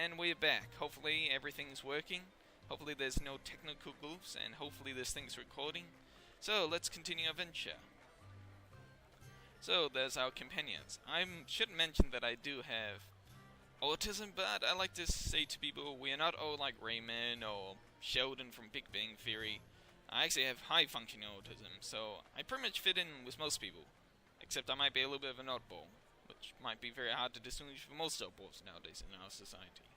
and we're back. Hopefully everything's working. Hopefully there's no technical goofs, and hopefully this thing's recording. So let's continue our adventure. So there's our companions. I should mention that I do have autism, but I like to say to people we are not all like Raymond or Sheldon from Big Bang Theory. I actually have high functioning autism, so I pretty much fit in with most people. Except I might be a little bit of an oddball, which might be very hard to distinguish from most oddballs nowadays in our society.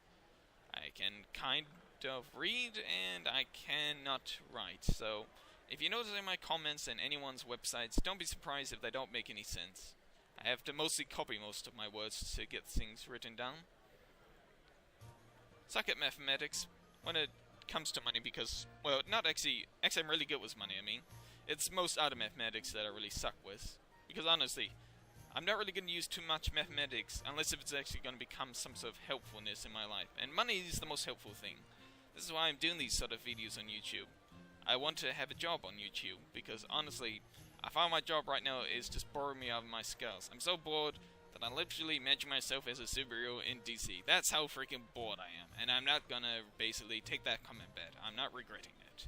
I can kind of read, and I cannot write, so if you notice in my comments and anyone's websites, don't be surprised if they don't make any sense. I have to mostly copy most of my words to get things written down. Suck at mathematics when it comes to money because, well, not actually I'm really good with money, I mean. It's most other mathematics that I really suck with. Because honestly, I'm not really going to use too much mathematics unless if it's actually going to become some sort of helpfulness in my life. And money is the most helpful thing. This is why I'm doing these sort of videos on YouTube. I want to have a job on YouTube because honestly, I find my job right now is just boring me out of my skulls. I'm so bored that I literally imagine myself as a superhero in DC. That's how freaking bored I am. And I'm not gonna basically take that comment bad. I'm not regretting it.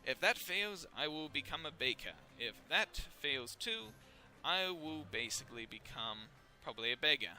If that fails, I will become a baker. If that fails too, I will basically become probably a beggar.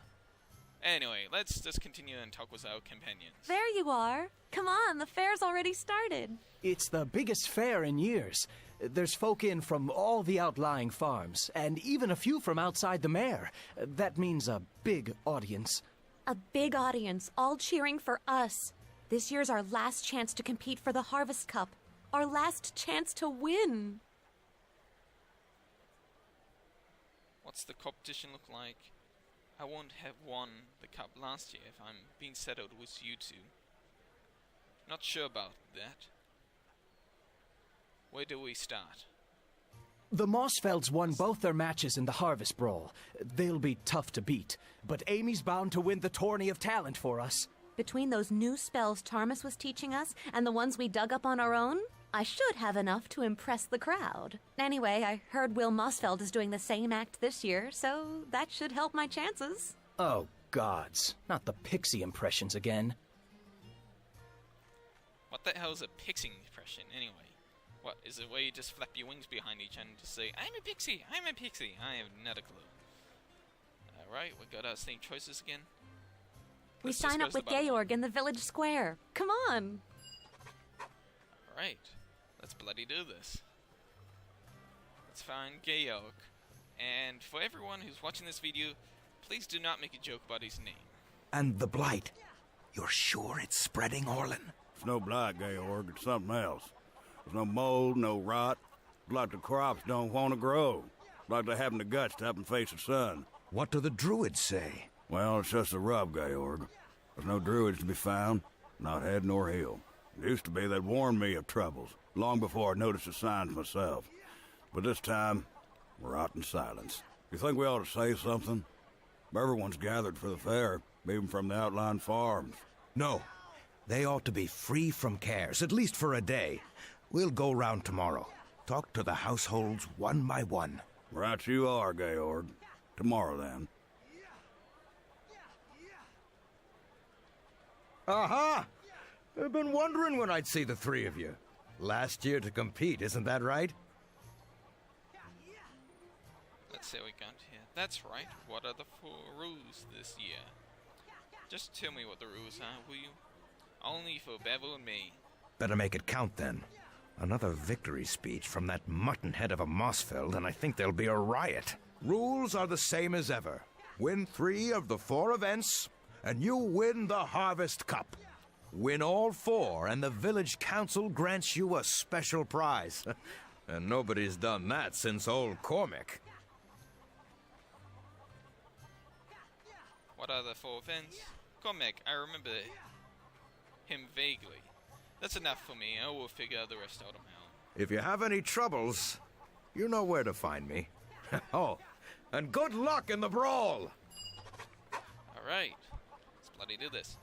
Anyway, let's just continue and talk with our companions. There you are. Come on, the fair's already started. It's the biggest fair in years. There's folk in from all the outlying farms, and even a few from outside the mare. That means a big audience. A big audience, all cheering for us. This year's our last chance to compete for the Harvest Cup. Our last chance to win. What's the competition look like? I won't have won the cup last year if I'm being settled with you two. Not sure about that. Where do we start? The Mossfelds won both their matches in the Harvest Brawl. They'll be tough to beat, but Amy's bound to win the Tourney of Talent for us. Between those new spells Tarmus was teaching us and the ones we dug up on our own, I should have enough to impress the crowd. Anyway, I heard Will Mossfeld is doing the same act this year, so that should help my chances. Oh, gods. Not the pixie impressions again. What the hell is a pixie impression, anyway? What, is it where you just flap your wings behind each other and just say, I'm a pixie, I'm a pixie? I have not a clue. Alright, we got our same choices again. We sign up with Georg in the village square. Come on! Alright, let's bloody do this. Let's find Georg. And for everyone who's watching this video, please do not make a joke about his name. And the blight. You're sure it's spreading, Orlin? It's no blight, Georg. It's something else. There's no mold, no rot. It's like the crops don't want to grow. It's like they haven't the guts to up and face the sun. What do the druids say? Well, it's just a rub, Georg. There's no druids to be found, not head nor heel. It used to be they'd warned me of troubles, long before I noticed the signs myself. But this time, we're out in silence. You think we ought to say something? Everyone's gathered for the fair, even from the outlying farms. No. They ought to be free from cares, at least for a day. We'll go round tomorrow. Talk to the households one by one. Right you are, Georg. Tomorrow, then. Aha! I've been wondering when I'd see the three of you. Last year to compete, isn't that right? Let's see what we got here. That's right. What are the 4 rules this year? Just tell me what the rules are, will you? Only for Bevel and me. Better make it count, then. Another victory speech from that muttonhead of a Mossfeld, and I think there'll be a riot. Rules are the same as ever. Win 3 of the 4 events, and you win the Harvest Cup. Win all 4, and the village council grants you a special prize. And nobody's done that since old Cormac. What are the 4 events? Cormac, I remember him vaguely. That's enough for me. I will figure the rest out on my own. If you have any troubles, you know where to find me. Oh, and good luck in the brawl! Alright, let's bloody do this.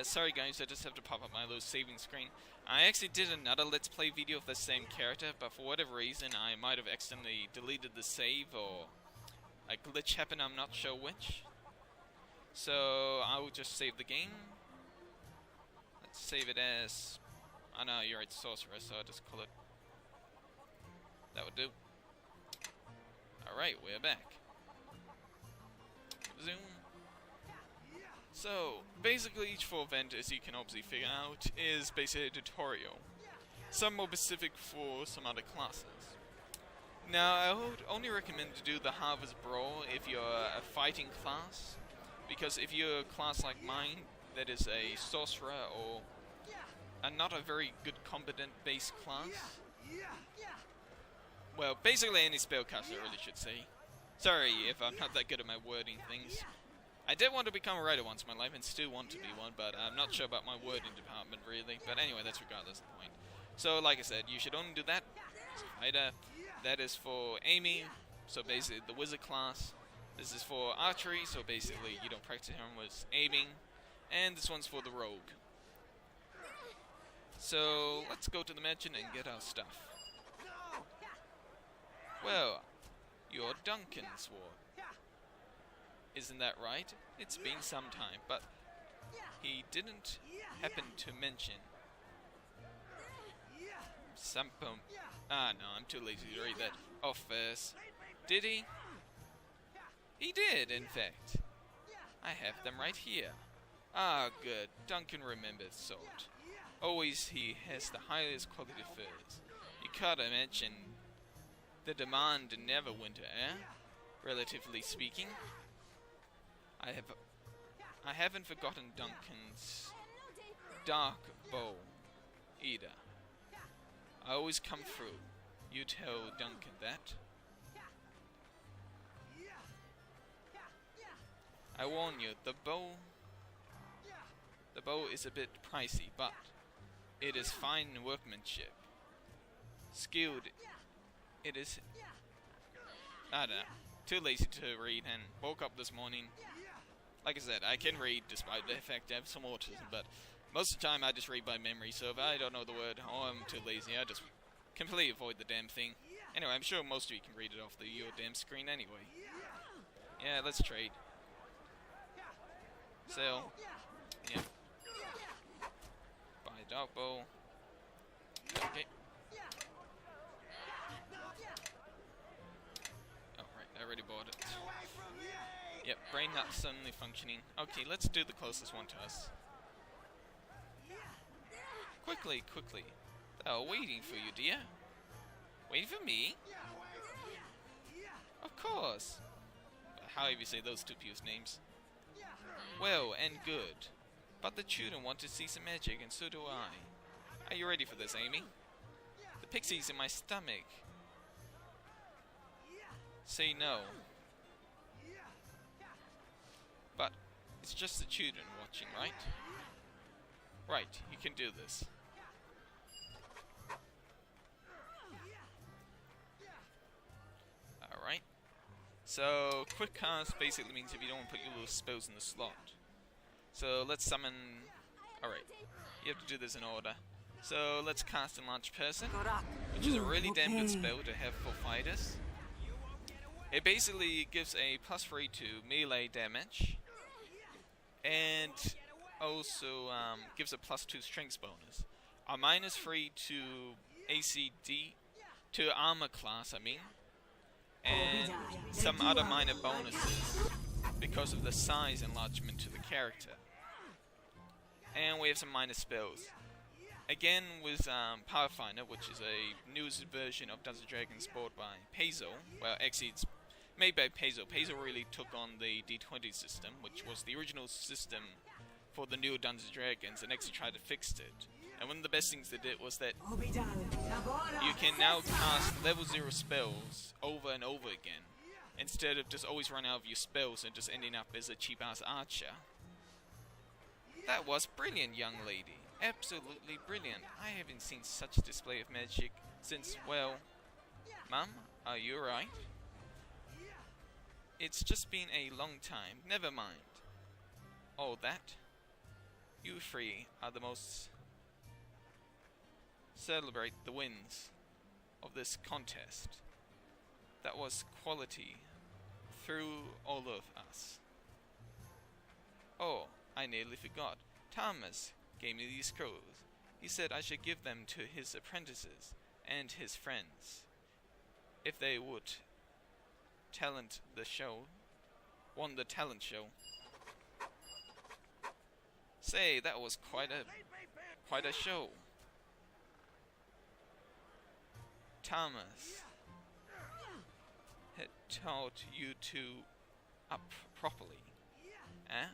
Sorry guys, I just have to pop up my little saving screen. I actually did another Let's Play video of the same character, but for whatever reason I might have accidentally deleted the save, or a glitch happened, I'm not sure which. So I will just save the game, save it as... Oh no, you're right, sorcerer, so I'll just call it... That would do. Alright, we're back. Zoom. So, basically each full event, as you can obviously figure out, is basically a tutorial. Some more specific for some other classes. Now, I would only recommend to do the Harvest Brawl if you're a fighting class, because if you're a class like mine, that is a sorcerer or not a very good competent base class, well, basically any spellcaster, I really should say. Sorry if I'm not that good at my wording things. I did want to become a writer once in my life and still want to be one, but I'm not sure about my wording department really. But anyway, that's regardless of the point. So, like I said, you should only do that as a fighter. That is for aiming, so basically the wizard class. This is for archery, so basically you don't practice him with aiming. And this one's for the rogue. So, let's go to the mansion and get our stuff. Well, you're Duncan Sword. Isn't that right? It's been some time, but he didn't happen to mention Sampum. Ah, no, I'm too lazy to read that off first. Did he? He did, in fact. I have them right here. Ah, good. Duncan remembers sort. Always he has the highest quality furs. You can't imagine the demand in Neverwinter, eh? Relatively speaking. I haven't forgotten Duncan's dark bow either. I always come through. You tell Duncan that. I warn you, the bow is a bit pricey, but it is fine workmanship. Skilled. It is. I don't know. Too lazy to read and woke up this morning. Like I said, I can read despite the fact I have some autism, but most of the time I just read by memory, so if I don't know the word or I'm too lazy, I just completely avoid the damn thing. Anyway, I'm sure most of you can read it off your damn screen anyway. Yeah, let's trade. Sell. Yeah. Buy dark bow. Okay. Oh, right, I already bought it. Yep, brain not suddenly functioning. Okay, let's do the closest one to us. Quickly, quickly. Oh, waiting for you, dear. Waiting for me? Of course. However you say those two people's names. Well and good. But the children want to see some magic, and so do I. Are you ready for this, Amy? The pixie's in my stomach. Say no. But it's just the children watching, right? Right, you can do this. Alright. So, quick cast basically means if you don't want to put your little spells in the slot. So, let's summon... Alright, you have to do this in order. So, let's cast Enlarged Person, which is a really damn good spell to have for fighters. It basically gives a +3 to melee damage, and also gives a +2 strength bonus. A -3 to ACD, to armor class, I mean, and some other minor bonuses because of the size enlargement to the character. And we have some minor spells. Again with Powerfinder, which is a newest version of Dungeons & Dragons bought by Paizo. Well, actually it's made by Paizo. Paizo really took on the D20 system, which was the original system for the new Dungeons & Dragons, and actually tried to fix it. And one of the best things they did was that you can now cast level 0 spells over and over again, instead of just always running out of your spells and just ending up as a cheap-ass archer. That was brilliant, young lady. Absolutely brilliant. I haven't seen such a display of magic since, well... Mum, are you alright? It's just been a long time. Never mind. All that? You three are the most... Celebrate the wins of this contest. That was quality through all of us. Oh, I nearly forgot. Thomas, gave me these scrolls. He said I should give them to his apprentices and his friends, if they would won the talent show. Say, that was quite a show. Thomas had taught you two up properly, eh?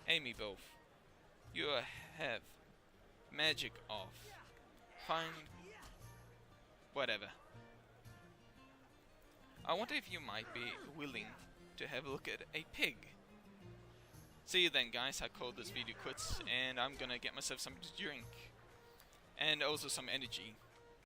Amy both. You have magic off. Fine. Whatever. I wonder if you might be willing to have a look at a pig. See you then, guys. I call this video quits, and I'm gonna get myself something to drink. And also some energy.